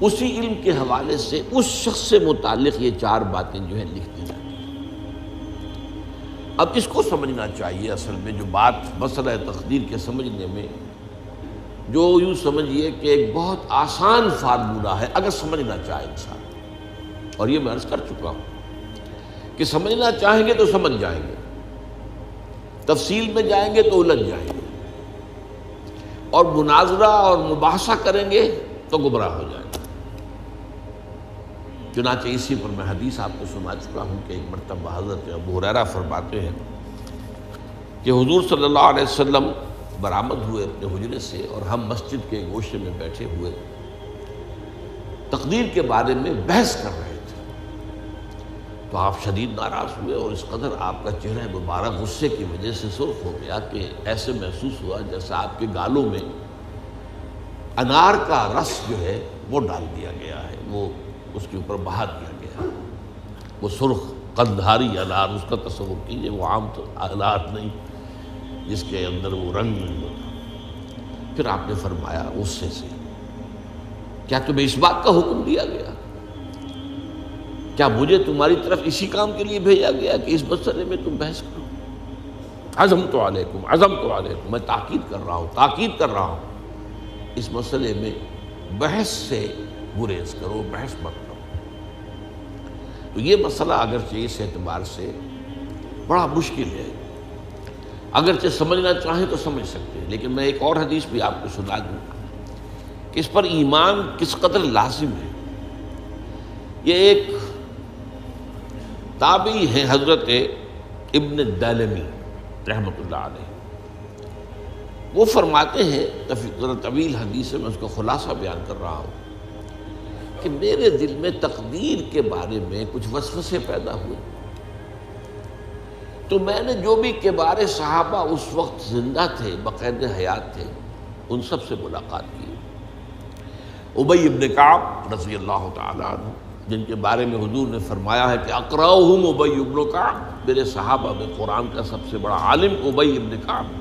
اسی علم کے حوالے سے اس شخص سے متعلق یہ 4 باتیں جو ہیں لکھ دی جاتی ہیں۔ اب اس کو سمجھنا چاہیے، اصل میں جو بات مسئلہ تقدیر کے سمجھنے میں، جو یوں سمجھیے کہ ایک بہت آسان فارمولہ ہے اگر سمجھنا چاہے انسان، اور یہ میں عرض کر چکا ہوں کہ سمجھنا چاہیں گے تو سمجھ جائیں گے، تفصیل میں جائیں گے تو الجھ جائیں گے، اور مناظرہ اور مباحثہ کریں گے تو گمراہ ہو جائیں گے۔ چنانچہ اسی پر میں حدیث آپ کو سنا چکا ہوں کہ ایک مرتبہ حضرت ابو ہریرہ فرماتے ہیں کہ حضور صلی اللہ علیہ وسلم برآمد ہوئے اپنے حجرے سے، اور ہم مسجد کے گوشے میں بیٹھے ہوئے تقدیر کے بارے میں بحث کر رہے تھے، تو آپ شدید ناراض ہوئے، اور اس قدر آپ کا چہرہ مبارک غصے کی وجہ سے سرخ ہو گیا کہ ایسے محسوس ہوا جیسا آپ کے گالوں میں انار کا رس جو ہے وہ ڈال دیا گیا ہے، وہ اس کے اوپر بہا دیا گیا، وہ سرخ قندھاری انار، اس کا تصور کیجئے، وہ عام تو انار نہیں جس کے اندر وہ رنگ نہیں ہوتا۔ پھر آپ نے فرمایا غصے سے، کیا تمہیں اس بات کا حکم دیا گیا؟ کیا مجھے تمہاری طرف اسی کام کے لیے بھیجا گیا کہ اس مسئلے میں تم بحث کرو؟ عزمت علیکم، میں تاکید کر رہا ہوں اس مسئلے میں بحث سے گریز کرو، بحث مت کرو۔ تو یہ مسئلہ اگرچہ اس اعتبار سے بڑا مشکل ہے، اگرچہ سمجھنا چاہیں تو سمجھ سکتے ہیں، لیکن میں ایک اور حدیث بھی آپ کو سنا دوں کہ اس پر ایمان کس قدر لازم ہے۔ یہ ایک تابعی ہیں حضرت ابن الدیلمی رحمۃ اللہ علیہ، وہ فرماتے ہیں، ذرا طویل حدیث ہے، میں اس کا خلاصہ بیان کر رہا ہوں، کہ میرے دل میں تقدیر کے بارے میں کچھ وسوسے پیدا ہوئے، تو میں نے جو بھی کبار صحابہ اس وقت زندہ تھے، بقید حیات تھے، ان سب سے ملاقات کی۔ ابی ابن کعب رضی اللہ تعالیٰ عنہ، جن کے بارے میں حضور نے فرمایا ہے کہ اقرأہم ابی ابن کعب، میرے صحابہ میں قرآن کا سب سے بڑا عالم ابی ابن کعب۔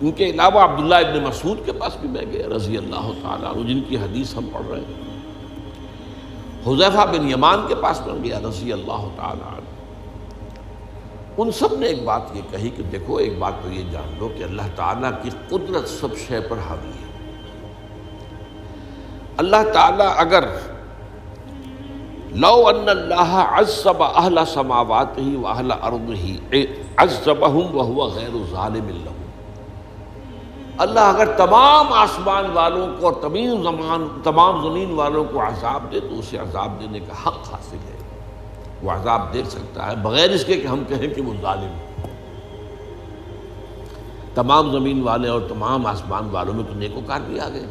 ان کے علاوہ عبداللہ ابن مسعود کے پاس بھی میں گیا رضی اللہ تعالیٰ عنہ، جن کی حدیث ہم پڑھ رہے ہیں۔ حذیفہ بن یمان کے پاس میں گیا رضی اللہ تعالیٰ عنہ۔ ان سب نے ایک بات یہ کہی کہ دیکھو، ایک بات تو یہ جان لو کہ اللہ تعالیٰ کی قدرت سب شے پر حاوی ہے۔ اللہ تعالیٰ اگر لو ان اللہ عذب اہل سماواتہ و اہل ارضہ عذبہم وہو غیر ظالم لہم، اللہ اگر تمام آسمان والوں کو اور تمام زمین والوں کو عذاب دے تو اسے عذاب دینے کا حق حاصل ہے، وہ عذاب دے سکتا ہے بغیر اس کے کہ ہم کہیں کہ وہ ظالم ہے۔ تمام زمین والے اور تمام آسمان والوں میں تو نیکوکار بھی آ گئے۔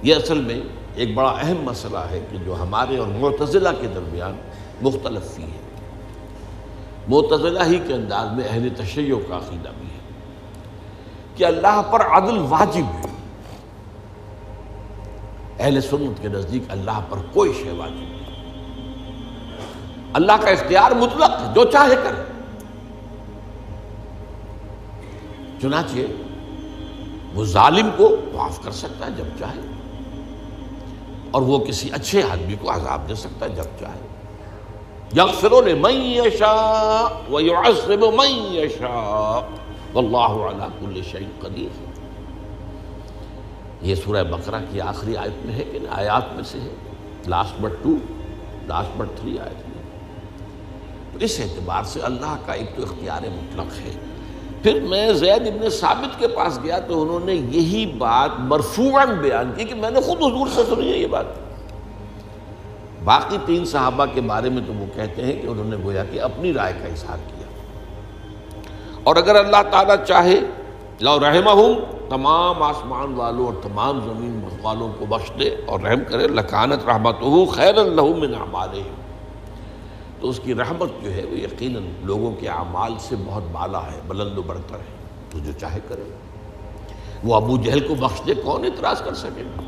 یہ اصل میں ایک بڑا اہم مسئلہ ہے کہ جو ہمارے اور معتزلہ کے درمیان مختلف فی ہے۔ معتزلہ ہی کے انداز میں اہل تشیع کا عقیدہ بھی ہے کہ اللہ پر عدل واجب ہے، اہل سنت کے نزدیک اللہ پر کوئی شے واجب نہیں، اللہ کا اختیار مطلق ہے، جو چاہے کرے۔ چنانچہ وہ ظالم کو معاف کر سکتا ہے جب چاہے، اور وہ کسی اچھے آدمی کو عذاب دے سکتا ہے جب چاہے۔ یغفر لمن یشاء ویعذب من یشاء واللہ علی کل شیء قدیر۔ یہ سورہ بقرہ کی آخری آیت میں ہے کہ آیات میں سے ہے، لاسٹ بٹ 3 آیت میں۔ تو اس اعتبار سے اللہ کا ایک تو اختیار مطلق ہے۔ پھر میں زید ابن ثابت کے پاس گیا تو انہوں نے یہی بات مرفوعاً بیان کی کہ میں نے خود حضور سے سنی ہے یہ بات۔ باقی 3 صحابہ کے بارے میں تو وہ کہتے ہیں کہ انہوں نے گویا کہ اپنی رائے کا اظہار کیا، اور اگر اللہ تعالیٰ چاہے لو رحمہم، تمام آسمان والوں اور تمام زمین والوں کو بخش دے اور رحم کرے، لکانت رحمتہ خیرا لہم من اعمالہم، تو اس کی رحمت جو ہے وہ یقیناً لوگوں کے اعمال سے بہت بالا ہے، بلند و برتر ہے، تو جو چاہے کرے۔ وہ ابو جہل کو بخش دے، کون اعتراض کر سکے گا؟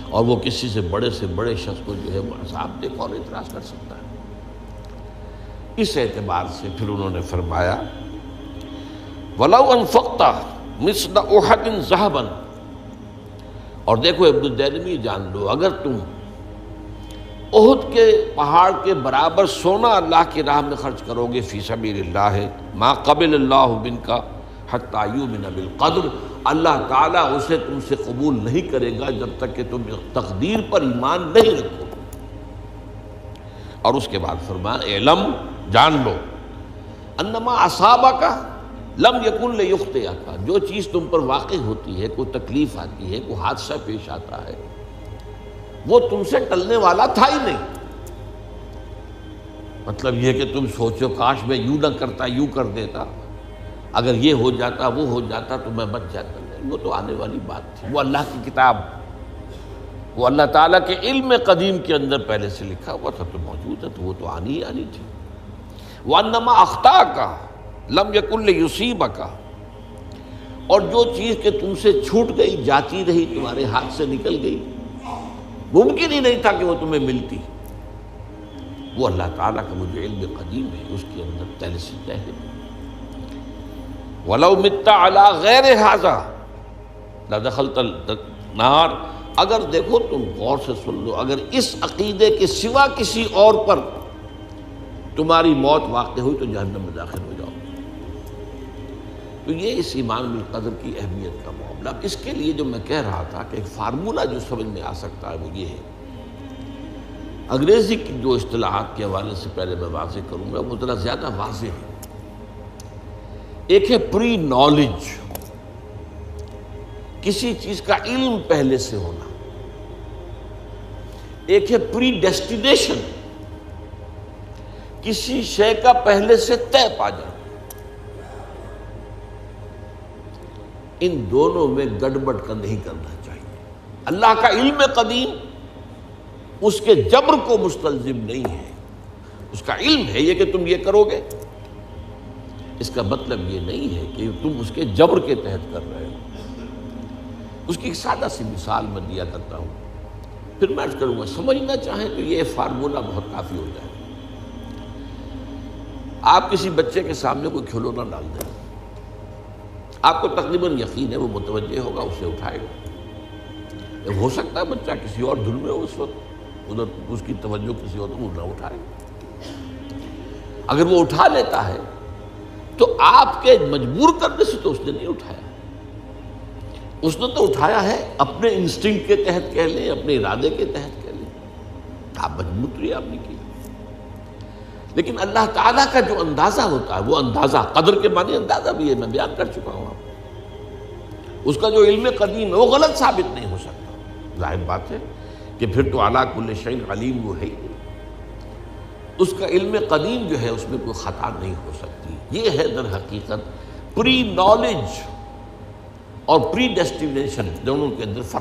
اور وہ کسی سے بڑے شخص کو جو ہے وہ عذاب دے، کون اعتراض کر سکتا ہے؟ اس اعتبار سے پھر انہوں نے فرمایا وَلَوْ أَنفَقْتَ مِثْلَ أُحَدٍ ذَهَبًا اور دیکھو ابن الدینمی جان لو، اگر تم احد کے پہاڑ کے برابر سونا اللہ کی راہ میں خرچ کرو گے فی سبیل اللہ، ما قبل اللہ منک حتی یؤمن بالقدر، اللہ تعالیٰ اسے تم سے قبول نہیں کرے گا جب تک کہ تم تقدیر پر ایمان نہیں رکھو۔ اور اس کے بعد فرمایا اعلم، جان لو، انما اصابک لم یکن لیخطئک، جو چیز تم پر واقع ہوتی ہے، کوئی تکلیف آتی ہے، کوئی حادثہ پیش آتا ہے، وہ تم سے ٹلنے والا تھا ہی نہیں۔ مطلب یہ کہ تم سوچو کاش میں یوں نہ کرتا، یوں کر دیتا، اگر یہ ہو جاتا، وہ ہو جاتا تو میں بچ جاتا، نہیں، وہ تو آنے والی بات تھی، وہ اللہ کی کتاب، وہ اللہ تعالیٰ کے علم قدیم کے اندر پہلے سے لکھا ہوا تھا، تو موجود ہے، تو وہ تو آنی ہی آنی تھی۔ وَأَنَّمَا أَخْطَأَكَ لَمْ يَكُنْ لِيُصِيبَكَ، اور جو چیز کہ تم سے چھوٹ گئی، جاتی رہی، تمہارے ہاتھ سے نکل گئی، ممکن ہی نہیں تھا کہ وہ تمہیں ملتی، وہ اللہ تعالیٰ کا مجھے علم قدیم ہے، اس کے اندر پہلے سے طے ہے۔ وَلَوْ مِتَّ عَلَىٰ غَيْرِ هَٰذَا لَدَخَلْتَ النَّارَ، اگر دیکھو تم غور سے سن لو، اگر اس عقیدے کے سوا کسی اور پر تمہاری موت واقع ہوئی تو جہنم میں داخل ہو جاؤ۔ تو یہ اس ایمان بالقدر کی اہمیت کا معاملہ۔ اس کے لیے جو میں کہہ رہا تھا کہ ایک فارمولہ جو سمجھ میں آ سکتا ہے وہ یہ ہے، انگریزی کی جو اصطلاحات کے حوالے سے پہلے میں واضح کروں گا وہ ذرا زیادہ واضح ہے۔ ایک ہے پری نالج، کسی چیز کا علم پہلے سے ہونا، ایک ہے پری ڈیسٹینیشن، کسی شے کا پہلے سے طے پا جانا۔ ان دونوں میں گڑبڑ کا نہیں کرنا چاہیے۔ اللہ کا علم قدیم اس کے جبر کو مستلزم نہیں ہے، اس کا علم ہے یہ کہ تم یہ کرو گے، اس کا مطلب یہ نہیں ہے کہ تم اس کے جبر کے تحت کر رہے ہو۔ اس کی ایک سادہ سی مثال میں دیا کرتا ہوں، پھر میں کروں گا، سمجھنا چاہیں تو یہ فارمولہ بہت کافی ہو جائے۔ آپ کسی بچے کے سامنے کوئی کھلونا ڈال دیں، آپ کو تقریباً یقین ہے وہ متوجہ ہوگا، اسے اٹھائے گا۔ ہو سکتا ہے بچہ کسی اور دھن میں ہو اس وقت، ادھر اس کی توجہ کسی اور کو نہ اٹھائے۔ اگر وہ اٹھا لیتا ہے تو آپ کے مجبور کرنے سے تو اس نے نہیں اٹھایا، اس نے تو اٹھایا ہے اپنے انسٹنکٹ کے تحت کہہ لیں، اپنے ارادے کے تحت کہہ لیں، آپ مجبور تو یہ آپ نے کی۔ لیکن اللہ تعالیٰ کا جو اندازہ ہوتا ہے، وہ اندازہ قدر کے معنی اندازہ بھی ہے، میں بیان کر چکا ہوں آپ کو۔ اس کا جو علم قدیم ہے وہ غلط ثابت نہیں ہو سکتا، ظاہر بات ہے کہ پھر تو اعلیٰ کل شیء علیم وہ ہے ہی نہیں۔ اس کا علم قدیم جو ہے اس میں کوئی خطا نہیں ہو سکتی۔ یہ ہے در حقیقت پری نالج اور پری ڈیسٹینیشن، دونوں کے اندر فرق۔